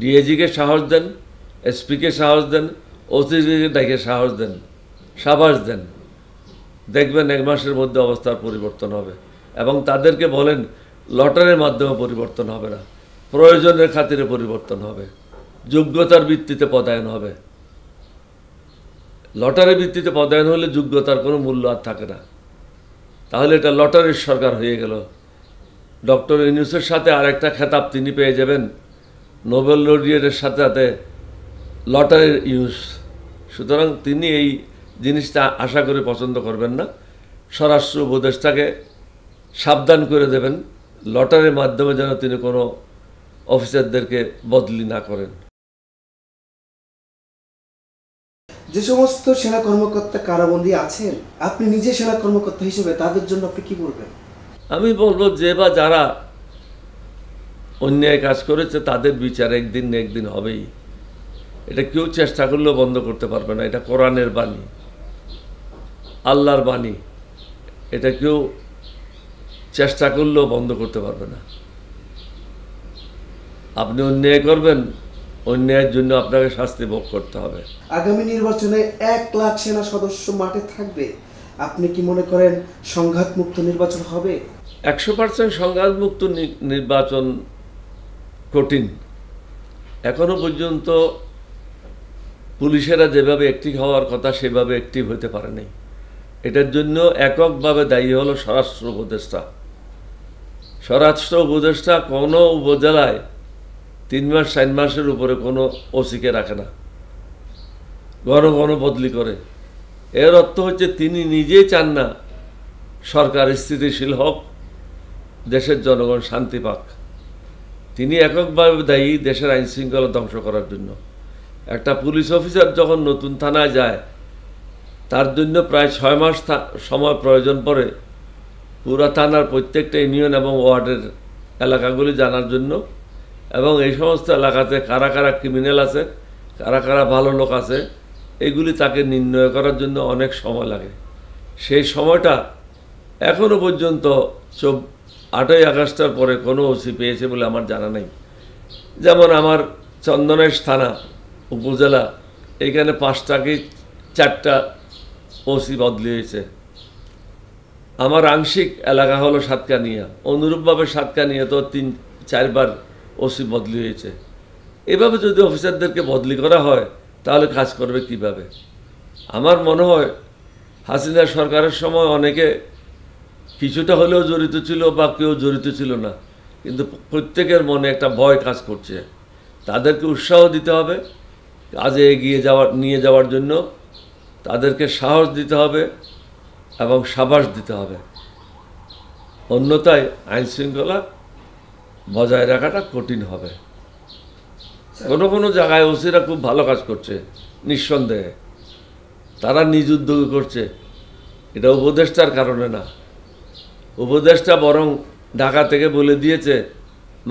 ডিএজিকে সাহস দেন, এসপিকে সাহস দেন, ওসিকে ডাকে সাহস দেন, সাবাস দেন। দেখবেন 1 মাসের মধ্যে অবস্থার পরিবর্তন হবে। এবং তাদেরকে বলেন লটারির মাধ্যমে পরিবর্তন হবে না, প্রয়োজনের খাতিরে পরিবর্তন হবে, যোগ্যতার ভিত্তিতে পদায়ন হবে। লটারির ভিত্তিতে পদায়ন হলে যোগ্যতার কোনো মূল্য আর থাকে না। তাহলে এটা লটারির সরকার হয়ে গেল। ডক্টর ইউনূসের সাথে আরেকটা খেতাব তিনি পেয়ে যাবেন, নোবেল লরিয়েটের সাথে সাথে লটারির ইউনুস। সুতরাং তিনি এই জিনিসটা আশা করে পছন্দ করবেন না। স্বরাষ্ট্র উপদেষ্টাকে সাবধান করে দেবেন লটারির মাধ্যমে যেন তিনি কোনো অফিসারদেরকে বদলি না করেন। যে সমস্ত সেনা কর্মকর্তা কারাবন্দী আছেন, আপনি নিজে সেনা কর্মকর্তা হিসেবে তাদের জন্য আপনি কি বলবেন? আমি বলবো যে বা যারা অন্যায় কাজ করেছে তাদের বিচার একদিন না একদিন হবেই। এটা কেউ চেষ্টা করলেও বন্ধ করতে পারবে না। এটা কোরআনের বাণী, আল্লাহর বাণী। এটা কেউ চেষ্টা করলেও বন্ধ করতে পারবে না। আপনি অন্যায় করবেন, অন্যায়ের জন্য আপনাকে শাস্তি ভোগ করতে হবে। আগামী নির্বাচনে 1 লাখ সেনা সদস্য মাঠে থাকবে, আপনি কি মনে করেন সংঘাতমুক্ত নির্বাচন হবে? 100% সংঘাতমুক্ত নির্বাচন কঠিন। এখনো পর্যন্ত পুলিশেরা যেভাবে অ্যাক্টিভ হওয়ার কথা সেভাবে অ্যাক্টিভ হতে পারে নাই। এটার জন্য এককভাবে দায়ী হলো স্বরাষ্ট্র উপদেষ্টা। স্বরাষ্ট্র উপদেষ্টা কোনো উপজেলায় 3 মাস 4 মাসের উপরে কোনো ওসিকে রাখে না, ঘন ঘন বদলি করে। এর অর্থ হচ্ছে তিনি নিজেই চান না সরকার স্থিতিশীল হোক, দেশের জনগণ শান্তি পাক। তিনি এককভাবে দায়ী দেশের আইন শৃঙ্খলা ধ্বংস করার জন্য। একটা পুলিশ অফিসার যখন নতুন থানায় যায়, তার জন্য প্রায় 6 মাস সময় প্রয়োজন পড়ে পুরা থানার প্রত্যেকটা ইউনিয়ন এবং ওয়ার্ডের এলাকাগুলি জানার জন্য, এবং এই সমস্ত এলাকাতে কারা কারা ক্রিমিনাল আছে, কারা কারা ভালো লোক আছে, এগুলি তাকে নির্ণয় করার জন্য অনেক সময় লাগে। সেই সময়টা এখনও পর্যন্ত 8ই আগস্টের পরে কোনো ওসি পেয়েছে বলে আমার জানা নেই। যেমন আমার চন্দনেশ থানা উপজেলা, এখানে 5টা কি 4টা ওসি বদলি হয়েছে। আমার আংশিক এলাকা হলো সাতকানিয়া, অনুরূপভাবে সাতকানিয়া তো 3-4 বার ওসি বদলি হয়েছে। এভাবে যদি অফিসারদেরকে বদলি করা হয় তাহলে কাজ করবে কিভাবে? আমার মনে হয় হাসিনা সরকারের সময় অনেকে কিছুটা হলেও জড়িত ছিল বা কেউ জড়িত ছিল না, কিন্তু প্রত্যেকের মনে একটা ভয় কাজ করছে। তাদেরকে উৎসাহ দিতে হবে, কাজে এগিয়ে নিয়ে যাওয়ার জন্য তাদেরকে সাহস দিতে হবে এবং সাবাস দিতে হবে। অন্যথায় আইন শৃঙ্খলা বজায় রাখাটা কঠিন হবে। কোনো কোনো জায়গায় ওসিরা খুব ভালো কাজ করছে, নিঃসন্দেহে তারা নিজ উদ্যোগে করছে। এটা উপদেষ্টার কারণে না। উপদেষ্টা বরং ঢাকা থেকে বলে দিয়েছে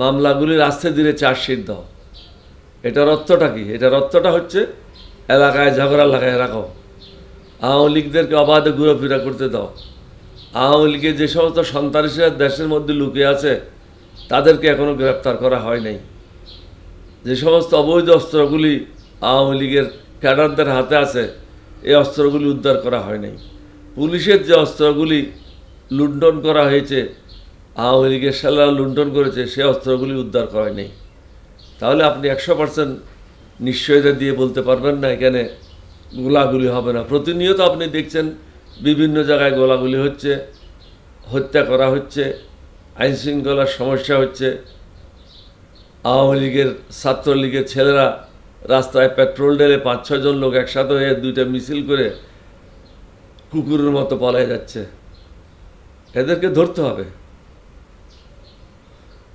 মামলাগুলির আস্তে ধীরে চার্জশিট দাও। এটার অর্থটা কি? এটার অর্থটা হচ্ছে এলাকায় ঝগড়া লাগায় রাখো, আওয়ামী লীগদেরকে অবাধে ঘুরাফেরা করতে দাও। আওয়ামী লীগের যে সমস্ত সন্ত্রাসীরা দেশের মধ্যে লুকিয়ে আছে তাদেরকে এখনও গ্রেপ্তার করা হয় নাই। যে সমস্ত অবৈধ অস্ত্রগুলি আওয়ামী লীগের ক্যাডারদের হাতে আছে, এই অস্ত্রগুলি উদ্ধার করা হয় নাই। পুলিশের যে অস্ত্রগুলি লুণ্ঠন করা হয়েছে, আওয়ামী লীগের সেনারা লুণ্ঠন করেছে, সেই অস্ত্রগুলি উদ্ধার করা নেই। তাহলে আপনি 100% নিশ্চয়তা দিয়ে বলতে পারবেন না এখানে গোলাগুলি হবে না। প্রতিনিয়ত আপনি দেখছেন বিভিন্ন জায়গায় গোলাগুলি হচ্ছে, হত্যা করা হচ্ছে, আইন শৃঙ্খলার সমস্যা হচ্ছে। আওয়ামী লীগের ছাত্রলীগের ছেলেরা রাস্তায় পেট্রোল ঢেলে 5-6 জন লোক একসাথে হয়ে 2টা মিছিল করে কুকুরের মতো পালায় যাচ্ছে। এদেরকে ধরতে হবে।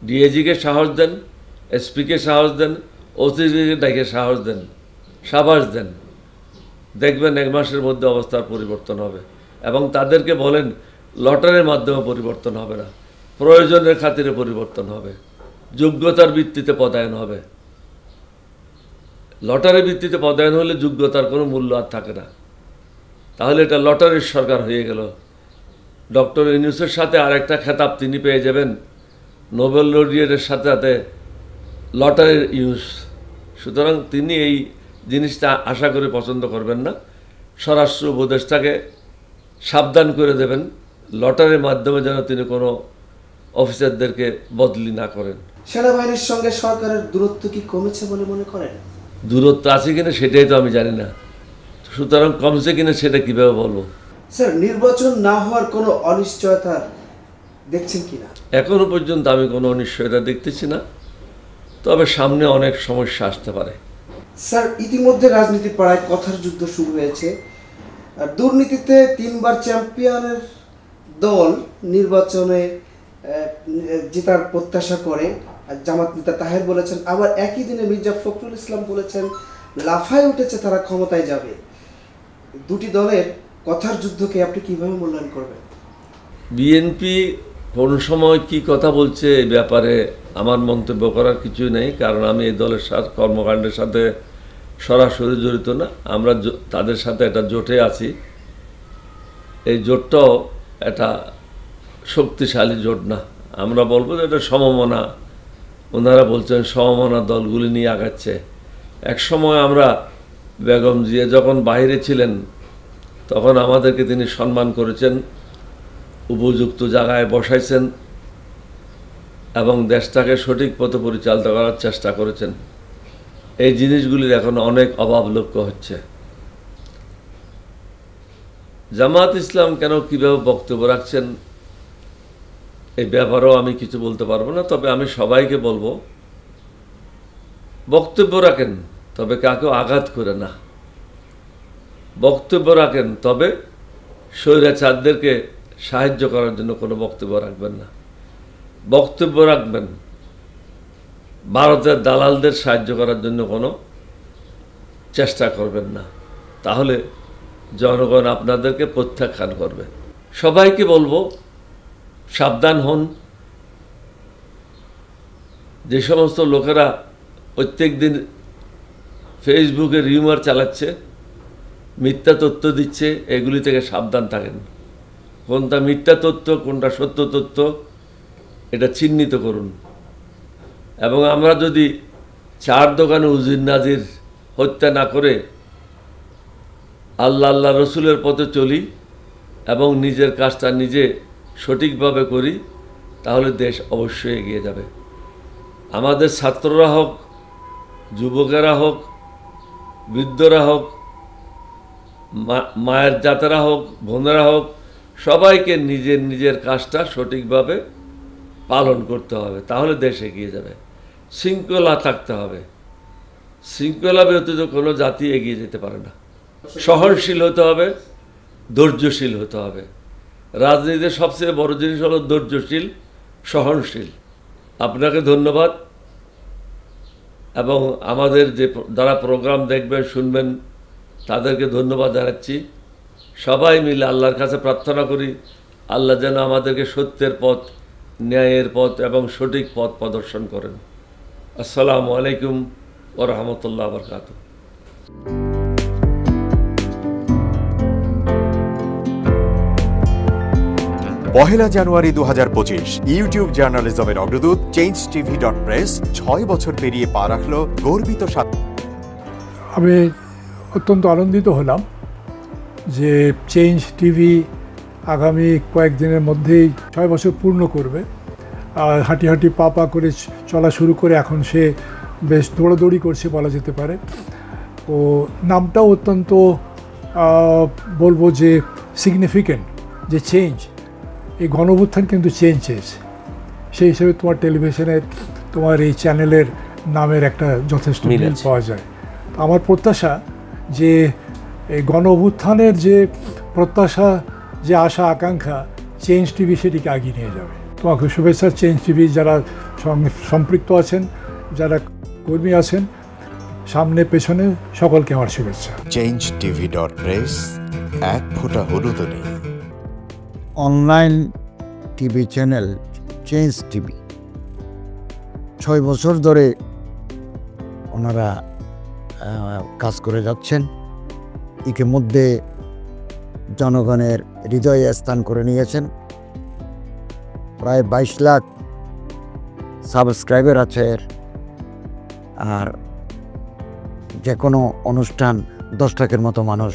ডিএজিকে সাহস দেন, এসপিকে সাহস দেন, ওসিকে ডাকে সাহস দেন, সাবাস দেন। দেখবেন 1 মাসের মধ্যে অবস্থার পরিবর্তন হবে। এবং তাদেরকে বলেন লটারির মাধ্যমে পরিবর্তন হবে না, প্রয়োজনের খাতিরে পরিবর্তন হবে, যোগ্যতার ভিত্তিতে পদায়ন হবে। লটারির ভিত্তিতে পদায়ন হলে যোগ্যতার কোনো মূল্য আর থাকে না। তাহলে এটা লটারির সরকার হয়ে গেল। ডক্টর ইউনূসের সাথে আরেকটা খেতাব তিনি পেয়ে যাবেন, নোবেল লরিয়েটের সাথে সাথে লটারির ইউনুস। সুতরাং তিনি এই জিনিসটা আশা করে পছন্দ করবেন না। স্বরাষ্ট্র উপদেষ্টাকে সাবধান করে দেবেন লটারির মাধ্যমে যেন তিনি কোনো অফিসারদেরকে বদলি না করেন। সেনাবাহিনীর সঙ্গে সরকারের দূরত্ব কি কমেছে বলে মনে করেন? দূরত্ব আছে কিনা সেটাই তো আমি জানি না, সুতরাং কমছে কিনা সেটা কিভাবে বলবো। স্যার, নির্বাচন না হওয়ার কোনো অনিশ্চয়তা দেখছেন কিনা? এখনো পর্যন্ত আমি কোনো অনিশ্চয়তা দেখতেছি না, তবে সামনে অনেক সমস্যা আসতে পারে। স্যার, ইতিমধ্যে রাজনীতি পাড়ায় কথার যুদ্ধ শুরু হয়েছে। আর দুর্নীতিতে 3 বার চ্যাম্পিয়নের দল নির্বাচনে জেতার প্রত্যাশা করে জামাত নেতা তাহের বলেছেন, আবার একই দিনে মির্জা ফখরুল ইসলাম বলেছেন লাফায় উঠেছে তারা ক্ষমতায় যাবে। দুটি দলের কথার যুদ্ধকে আপনি কিভাবে মূল্যায়ন করবেন? বিএনপি কোন সময় কি কথা বলছে এই ব্যাপারে আমার মন্তব্য করার কিছু নেই, কারণ আমি এই দলের সাথে কর্মকাণ্ডের সাথে সরাসরি জড়িত না। আমরা তাদের সাথে একটা জোটে আছি, এই জোটটাও একটা শক্তিশালী জোট না। আমরা বলবো যে এটা সমমনা, ওনারা বলছেন সমমনা দলগুলি নিয়ে আগাচ্ছে। এক সময় আমরা বেগম জিয়া যখন বাইরে ছিলেন তখন আমাদেরকে তিনি সম্মান করেছেন, উপযুক্ত জায়গায় বসাইছেন এবং দেশটাকে সঠিক পথে পরিচালিত করার চেষ্টা করেছেন। এই জিনিসগুলির এখন অনেক অভাব লক্ষ্য হচ্ছে। জামাত ইসলাম কেন কিভাবে বক্তব্য রাখছেন এই ব্যাপারেও আমি কিছু বলতে পারবো না, তবে আমি সবাইকে বলবো বক্তব্য রাখেন, তবে কাকেও আঘাত করে না। বক্তব্য রাখেন, তবে স্বৈরাচারদেরকে সাহায্য করার জন্য কোনো বক্তব্য রাখবেন না। বক্তব্য রাখবেন ভারতের দালালদের সাহায্য করার জন্য কোনো চেষ্টা করবেন না, তাহলে জনগণ আপনাদেরকে প্রত্যাখ্যান করবে। সবাইকে বলবো সাবধান হন। যে সমস্ত লোকেরা প্রত্যেক দিন ফেসবুকে রিউমার চালাচ্ছে, মিথ্যা তথ্য দিচ্ছে, এগুলি থেকে সাবধান থাকেন। কোনটা মিথ্যা তথ্য কোনটা সত্য তথ্য এটা চিহ্নিত করুন। এবং আমরা যদি 4 দোকানে উজির নাজির হত্যা না করে আল্লাহ রসুলের পথে চলি এবং নিজের কাজটা নিজে সঠিকভাবে করি, তাহলে দেশ অবশ্যই এগিয়ে যাবে। আমাদের ছাত্ররা হোক, যুবকেরা হোক, বৃদ্ধরা হোক, মায়ের জাতেরা হোক, বোনেরা হোক, সবাইকে নিজের নিজের কাজটা সঠিকভাবে পালন করতে হবে, তাহলে দেশ এগিয়ে যাবে। শৃঙ্খলা থাকতে হবে, শৃঙ্খলা ব্যতীত কোনো জাতি এগিয়ে যেতে পারে না। সহনশীল হতে হবে, ধৈর্যশীল হতে হবে। রাজনীতিতে সবচেয়ে বড় জিনিস হলো ধৈর্যশীল, সহনশীল। আপনাকে ধন্যবাদ, এবং আমাদের যারা প্রোগ্রাম দেখবেন শুনবেন তাদেরকে ধন্যবাদ জানাচ্ছি। সবাই মিলে আল্লাহর কাছে প্রার্থনা করি আল্লাহ যেন আমাদেরকে সত্যের পথ, ন্যায়ের পথ এবং সঠিক পথ প্রদর্শন করেন। আসসালামু আলাইকুম ওয়া রাহমাতুল্লাহি ওয়া বারাকাতুহু। পহেলা জানুয়ারি 2025 ইউটিউব জার্নালিজমের অগ্রদূত changetv.press 6 বছর পেরিয়ে পা রাখল গর্বিত আমি অত্যন্ত আনন্দিত হলাম যে চেঞ্জ টিভি আগামী কয়েকদিনের মধ্যেই 6 বছর পূর্ণ করবে। হাঁটি হাঁটি পা পা করে চলা শুরু করে এখন সে বেশ দৌড়াদৌড়ি করছে বলা যেতে পারে। ও নামটাও অত্যন্ত বলবো যে সিগনিফিক্যান্ট, যে চেঞ্জ, এই গণঅভ্যুত্থান কিন্তু চেঞ্জ চেয়েছে। সেই হিসেবে তোমার টেলিভিশনের, তোমার এই চ্যানেলের নামের একটা যথেষ্ট মিল পাওয়া যায়। আমার প্রত্যাশা যে এই গণঅভ্যুত্থানের যে প্রত্যাশা, যে আশা আকাঙ্ক্ষা, চেঞ্জ টিভি সেটিকে এগিয়ে নিয়ে যাবে। তোমাকে শুভেচ্ছা। চেঞ্জ টিভি যারা সম্পৃক্ত আছেন, যারা কর্মী আছেন, সামনে পেছনে সকলকে আমার শুভেচ্ছা। changetv.press এক ফোঁটা হলুদ নেই। Online TV channel change TV 6 বছর ধরে ওনারা কাজ করে যাচ্ছেন। ইতিমধ্যে জনগণের হৃদয়ে স্থান করে নিয়েছেন। প্রায় 22 লাখ সাবস্ক্রাইবার আছে। আর যে কোনো অনুষ্ঠান 10 লাখের মতো মানুষ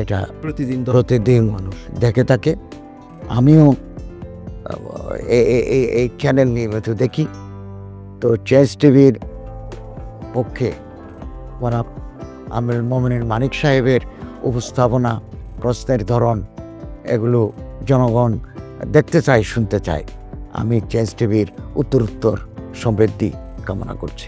এটা প্রতিদিন মানুষ দেখে থাকে। আমিও এই চ্যানেল নিয়মিত দেখি। তো চেঞ্জ টিভির পক্ষে আমির মোমিনুল মানিক সাহেবের উপস্থাপনা, প্রশ্নের ধরন, এগুলো জনগণ দেখতে চায়, শুনতে চায়। আমি চেঞ্জ টিভির উত্তরোত্তর সমৃদ্ধি কামনা করছি।